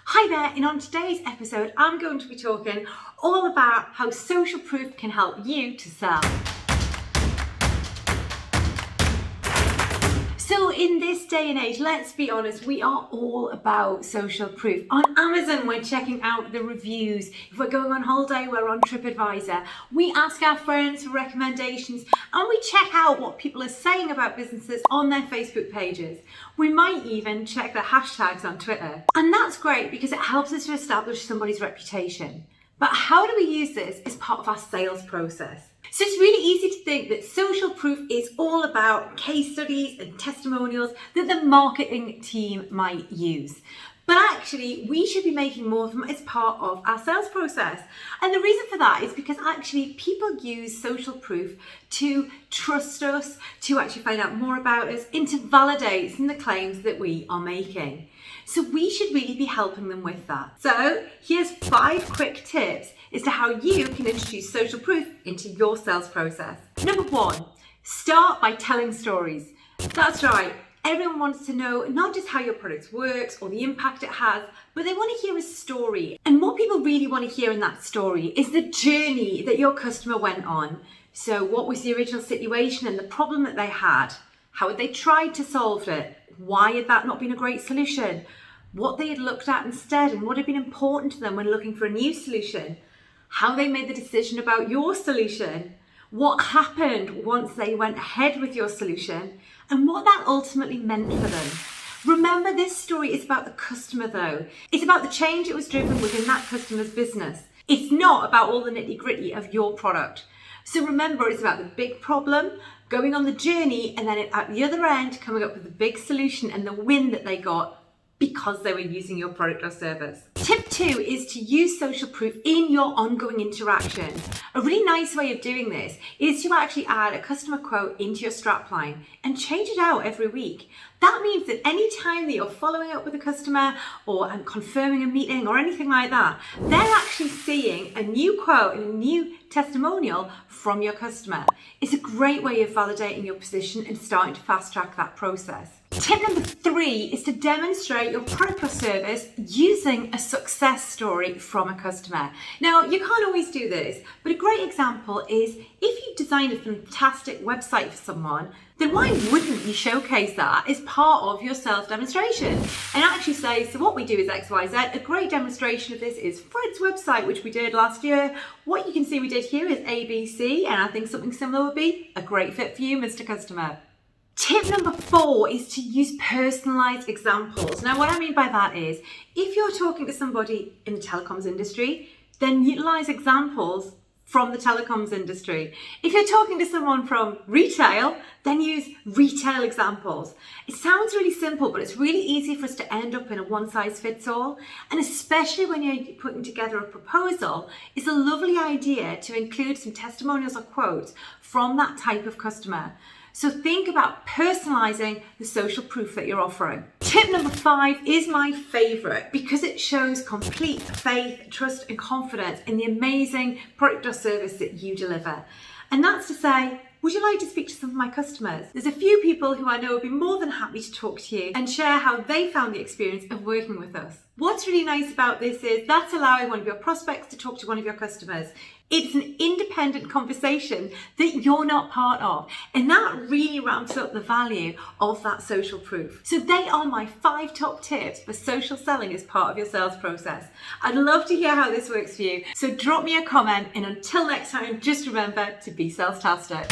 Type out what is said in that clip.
Hi there, and on today's episode, I'm going to be talking all about how social proof can help you to sell. So in this day and age, let's be honest, we are all about social proof. On Amazon, we're checking out the reviews. If we're going on holiday, we're on TripAdvisor. We ask our friends for recommendations and we check out what people are saying about businesses on their Facebook pages. We might even check the hashtags on Twitter. And that's great because it helps us to establish somebody's reputation. But how do we use this as part of our sales process? So it's really easy to think that social proof is all about case studies and testimonials that the marketing team might use. But actually, we should be making more of them as part of our sales process. And the reason for that is because actually people use social proof to trust us, to actually find out more about us, and to validate some of the claims that we are making. So we should really be helping them with that. So here's 5 quick tips as to how you can introduce social proof into your sales process. Number 1, start by telling stories. That's right. Everyone wants to know not just how your product works or the impact it has, but they want to hear a story. And what people really want to hear in that story is the journey that your customer went on. So what was the original situation and the problem that they had? How had they tried to solve it? Why had that not been a great solution? What they had looked at instead and what had been important to them when looking for a new solution? How they made the decision about your solution? What happened once they went ahead with your solution? And what that ultimately meant for them. Remember, this story is about the customer though. It's about the change that was driven within that customer's business. It's not about all the nitty-gritty of your product. So remember, it's about the big problem, going on the journey, and then at the other end, coming up with the big solution and the win that they got because they were using your product or service. Tip 2 is to use social proof in your ongoing interactions. A really nice way of doing this is to actually add a customer quote into your strapline and change it out every week. That means that any time that you're following up with a customer or confirming a meeting or anything like that, they're actually seeing a new quote and a new testimonial from your customer. It's a great way of validating your position and starting to fast track that process. Tip number 3 is to demonstrate your product or service using a success story from a customer. Now, you can't always do this, but a great example is if you've designed a fantastic website for someone, then why wouldn't you showcase that as part of your sales demonstration and actually say, so what we do is X, Y, Z. A great demonstration of this is Fred's website, which we did last year. What you can see we did here is A, B, C, and I think something similar would be a great fit for you, Mr. Customer. Tip number 4 is to use personalized examples. Now, what I mean by that is if you're talking to somebody in the telecoms industry, then utilize examples from the telecoms industry. If you're talking to someone from retail, then use retail examples. It sounds really simple, but it's really easy for us to end up in a one-size-fits-all. And especially when you're putting together a proposal, it's a lovely idea to include some testimonials or quotes from that type of customer. So think about personalizing the social proof that you're offering. Tip number 5 is my favorite because it shows complete faith, trust, and confidence in the amazing product or service that you deliver. And that's to say, would you like to speak to some of my customers? There's a few people who I know would be more than happy to talk to you and share how they found the experience of working with us. What's really nice about this is that's allowing one of your prospects to talk to one of your customers. It's an independent conversation that you're not part of. And that really ramps up the value of that social proof. So they are my 5 top tips for social selling as part of your sales process. I'd love to hear how this works for you. So drop me a comment, and until next time, just remember to be sales-tastic.